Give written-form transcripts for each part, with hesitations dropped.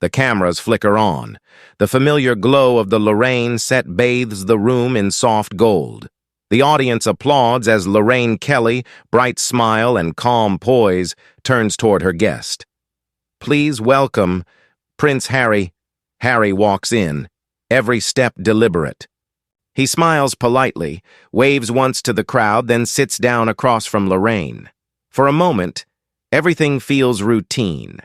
The cameras flicker on. The familiar glow of the Lorraine set bathes the room in soft gold. The audience applauds as Lorraine Kelly, bright smile and calm poise, turns toward her guest. "Please welcome Prince Harry." Harry walks in, every step deliberate. He smiles politely, waves once to the crowd, then sits down across from Lorraine. For a moment, everything feels routine.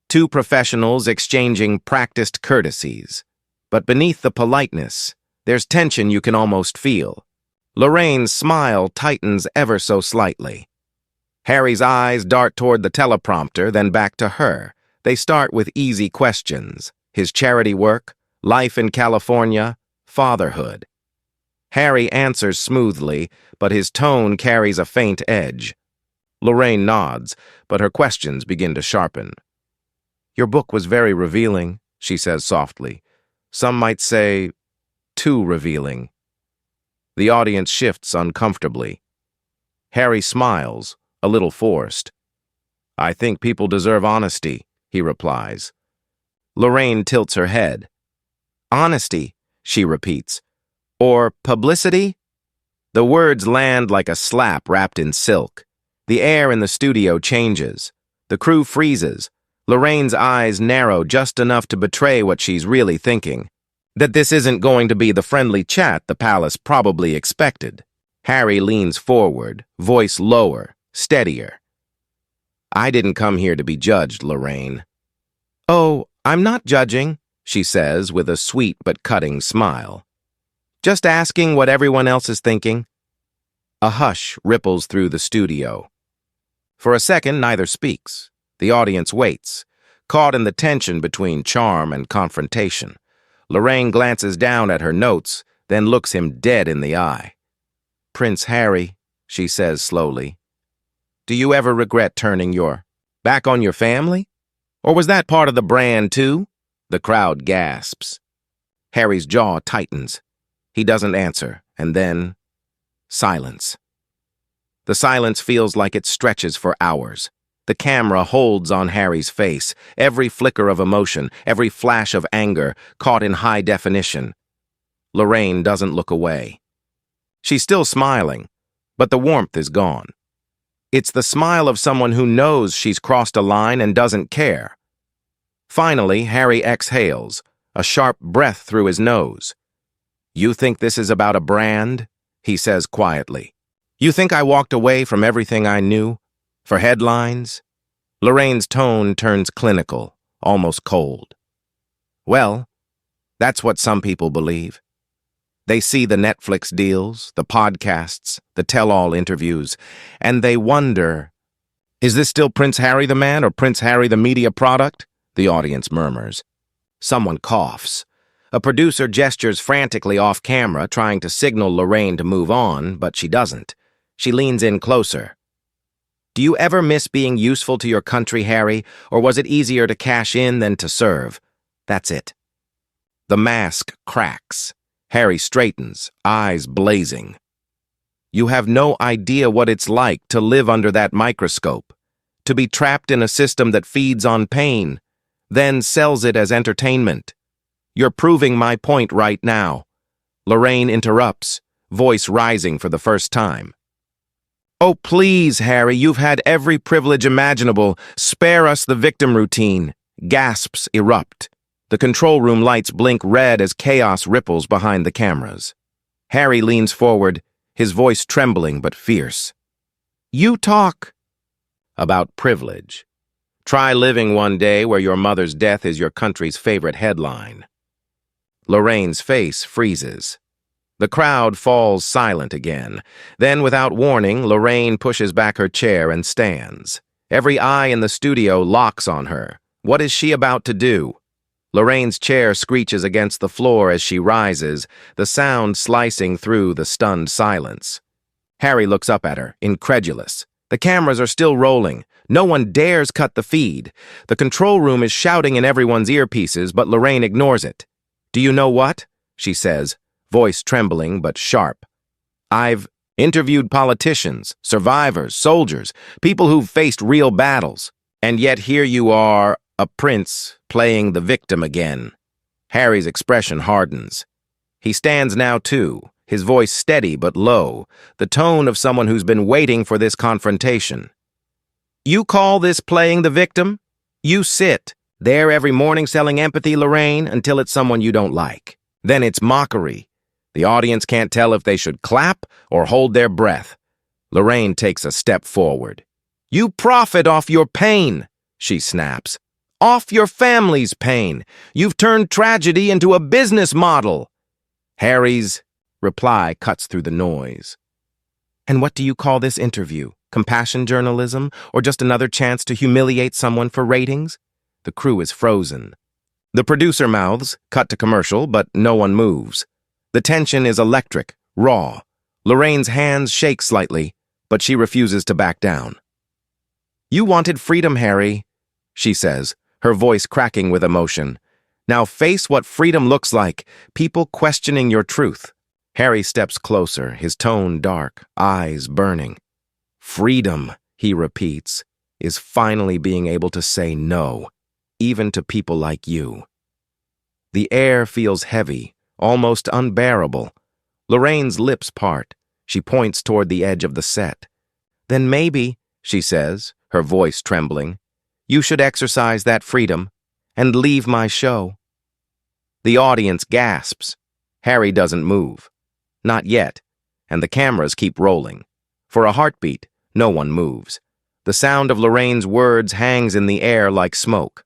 Two professionals exchanging practiced courtesies. But beneath the politeness, there's tension you can almost feel. Lorraine's smile tightens ever so slightly. Harry's eyes dart toward the teleprompter, then back to her. They start with easy questions: his charity work, life in California, fatherhood. Harry answers smoothly, but his tone carries a faint edge. Lorraine nods, but her questions begin to sharpen. "Your book was very revealing," she says softly. "Some might say, too revealing." The audience shifts uncomfortably. Harry smiles, a little forced. "I think people deserve honesty," he replies. Lorraine tilts her head. "Honesty," she repeats. "Or publicity?" The words land like a slap wrapped in silk. The air in the studio changes. The crew freezes. Lorraine's eyes narrow just enough to betray what she's really thinking. That this isn't going to be the friendly chat the palace probably expected. Harry leans forward, voice lower, steadier. "I didn't come here to be judged, Lorraine." "Oh, I'm not judging," she says with a sweet but cutting smile. "Just asking what everyone else is thinking." A hush ripples through the studio. For a second, neither speaks. The audience waits, caught in the tension between charm and confrontation. Lorraine glances down at her notes, then looks him dead in the eye. "Prince Harry," she says slowly, "do you ever regret turning your back on your family? Or was that part of the brand too?" The crowd gasps. Harry's jaw tightens. He doesn't answer, and then silence. The silence feels like it stretches for hours. The camera holds on Harry's face, every flicker of emotion, every flash of anger, caught in high definition. Lorraine doesn't look away. She's still smiling, but the warmth is gone. It's the smile of someone who knows she's crossed a line and doesn't care. Finally, Harry exhales, a sharp breath through his nose. "You think this is about a brand?" he says quietly. "You think I walked away from everything I knew? For headlines?" Lorraine's tone turns clinical, almost cold. "Well, that's what some people believe. They see the Netflix deals, the podcasts, the tell-all interviews, and they wonder, is this still Prince Harry the man or Prince Harry the media product?" The audience murmurs. Someone coughs. A producer gestures frantically off camera, trying to signal Lorraine to move on, but she doesn't. She leans in closer. "Do you ever miss being useful to your country, Harry, or was it easier to cash in than to serve? That's it." The mask cracks. Harry straightens, eyes blazing. "You have no idea what it's like to live under that microscope, to be trapped in a system that feeds on pain, then sells it as entertainment. You're proving my point right now." Lorraine interrupts, voice rising for the first time. "Oh, please, Harry, you've had every privilege imaginable. Spare us the victim routine." Gasps erupt. The control room lights blink red as chaos ripples behind the cameras. Harry leans forward, his voice trembling but fierce. "You talk about privilege. Try living one day where your mother's death is your country's favorite headline." Lorraine's face freezes. The crowd falls silent again. Then, without warning, Lorraine pushes back her chair and stands. Every eye in the studio locks on her. What is she about to do? Lorraine's chair screeches against the floor as she rises, the sound slicing through the stunned silence. Harry looks up at her, incredulous. The cameras are still rolling. No one dares cut the feed. The control room is shouting in everyone's earpieces, but Lorraine ignores it. "Do you know what?" she says, voice trembling but sharp. "I've interviewed politicians, survivors, soldiers, people who've faced real battles. And yet here you are, A prince playing the victim again. Harry's expression hardens. He stands now too, his voice steady but low, the tone of someone who's been waiting for this confrontation. You call this playing the victim? You sit there every morning selling empathy, Lorraine, until it's someone you don't like. Then it's mockery. The audience can't tell if they should clap or hold their breath. Lorraine takes a step forward. You profit off your pain, she snaps. Off your family's pain. You've turned tragedy into a business model. Harry's reply cuts through the noise. And what do you call this interview? Compassion journalism, or just another chance to humiliate someone for ratings? The crew is frozen. The producer mouths, cut to commercial, but no one moves. The tension is electric, raw. Lorraine's hands shake slightly, but she refuses to back down. You wanted freedom, Harry, she says, her voice cracking with emotion. Now face what freedom looks like, people questioning your truth. Harry steps closer, his tone dark, eyes burning. Freedom, he repeats, is finally being able to say no, even to people like you. The air feels heavy, almost unbearable. Lorraine's lips part. She points toward the edge of the set. Then maybe, she says, her voice trembling, you should exercise that freedom and leave my show. The audience gasps. Harry doesn't move. Not yet, and the cameras keep rolling. For a heartbeat, no one moves. The sound of Lorraine's words hangs in the air like smoke.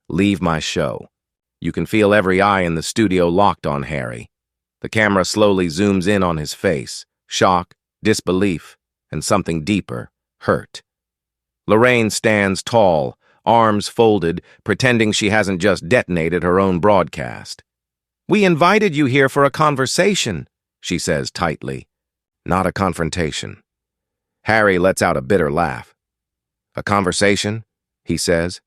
Leave my show. You can feel every eye in the studio locked on Harry. The camera slowly zooms in on his face. Shock, disbelief, and something deeper, hurt. Lorraine stands tall, arms folded, pretending she hasn't just detonated her own broadcast. We invited you here for a conversation, she says tightly. Not a confrontation. Harry lets out a bitter laugh. A conversation, he says.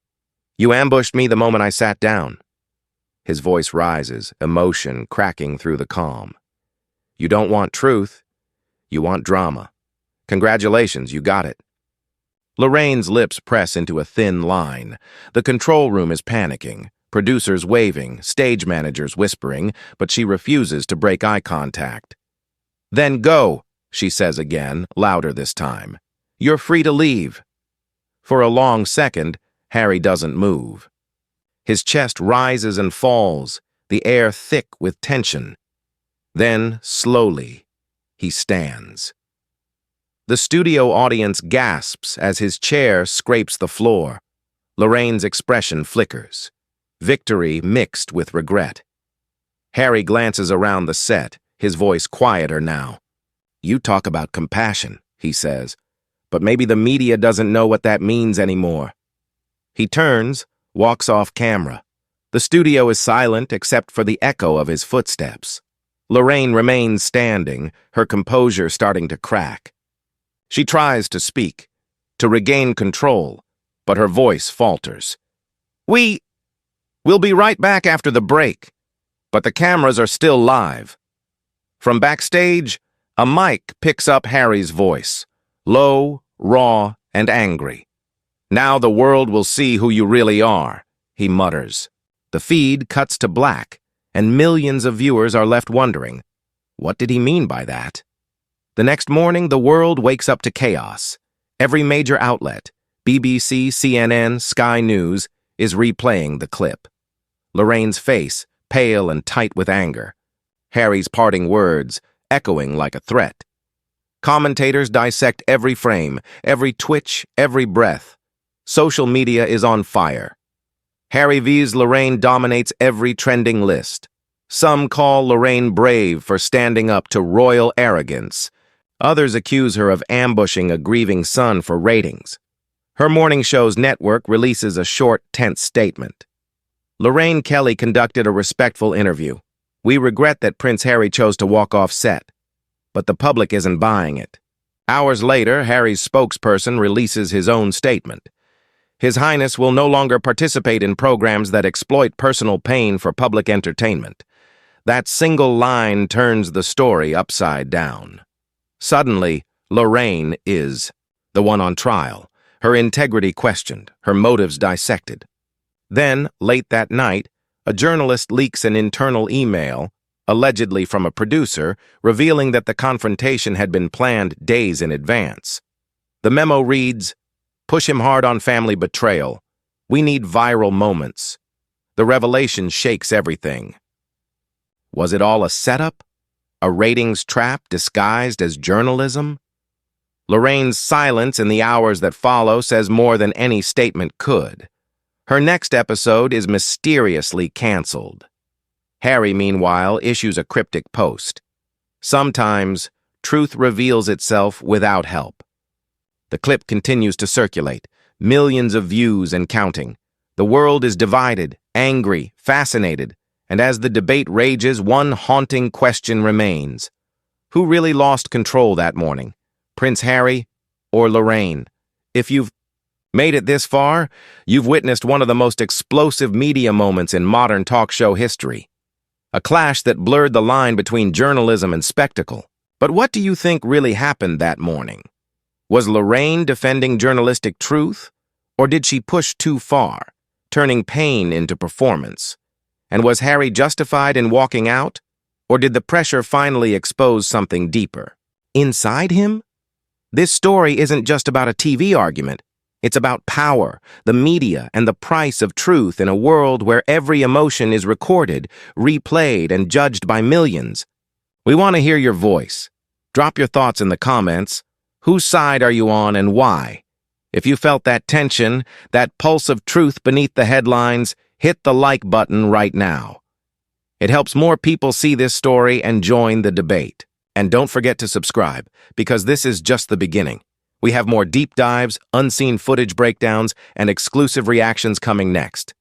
You ambushed me the moment I sat down. His voice rises, emotion cracking through the calm. You don't want truth. You want drama. Congratulations, you got it. Lorraine's lips press into a thin line. The control room is panicking, producers waving, stage managers whispering, but she refuses to break eye contact. Then go, she says again, louder this time. You're free to leave. For a long second, Harry doesn't move. His chest rises and falls, the air thick with tension. Then, slowly, he stands. The studio audience gasps as his chair scrapes the floor. Lorraine's expression flickers, victory mixed with regret. Harry glances around the set, his voice quieter now. You talk about compassion, he says, but maybe the media doesn't know what that means anymore. He turns, walks off camera. The studio is silent except for the echo of his footsteps. Lorraine remains standing, her composure starting to crack. She tries to speak, to regain control, but her voice falters. We'll be right back after the break, but the cameras are still live. From backstage, a mic picks up Harry's voice, low, raw, and angry. Now the world will see who you really are, he mutters. The feed cuts to black, and millions of viewers are left wondering, what did he mean by that? The next morning, the world wakes up to chaos. Every major outlet, BBC, CNN, Sky News, is replaying the clip. Lorraine's face, pale and tight with anger. Harry's parting words, echoing like a threat. Commentators dissect every frame, every twitch, every breath. Social media is on fire. Harry vs. Lorraine dominates every trending list. Some call Lorraine brave for standing up to royal arrogance. Others accuse her of ambushing a grieving son for ratings. Her morning show's network releases a short, tense statement. Lorraine Kelly conducted a respectful interview. We regret that Prince Harry chose to walk off set, but the public isn't buying it. Hours later, Harry's spokesperson releases his own statement. His Highness will no longer participate in programs that exploit personal pain for public entertainment. That single line turns the story upside down. Suddenly, Lorraine is the one on trial, her integrity questioned, her motives dissected. Then, late that night, a journalist leaks an internal email, allegedly from a producer, revealing that the confrontation had been planned days in advance. The memo reads, "Push him hard on family betrayal. We need viral moments." The revelation shakes everything. Was it all a setup? A ratings trap disguised as journalism? Lorraine's silence in the hours that follow says more than any statement could. Her next episode is mysteriously canceled. Harry, meanwhile, issues a cryptic post. Sometimes, truth reveals itself without help. The clip continues to circulate, millions of views and counting. The world is divided, angry, fascinated, and as the debate rages, one haunting question remains. Who really lost control that morning? Prince Harry or Lorraine? If you've made it this far, you've witnessed one of the most explosive media moments in modern talk show history. A clash that blurred the line between journalism and spectacle. But what do you think really happened that morning? Was Lorraine defending journalistic truth? Or did she push too far, turning pain into performance? And was Harry justified in walking out? Or did the pressure finally expose something deeper? Inside him? This story isn't just about a TV argument. It's about power, the media, and the price of truth in a world where every emotion is recorded, replayed, and judged by millions. We want to hear your voice. Drop your thoughts in the comments. Whose side are you on and why? If you felt that tension, that pulse of truth beneath the headlines, hit the like button right now. It helps more people see this story and join the debate. And don't forget to subscribe, because this is just the beginning. We have more deep dives, unseen footage breakdowns, and exclusive reactions coming next.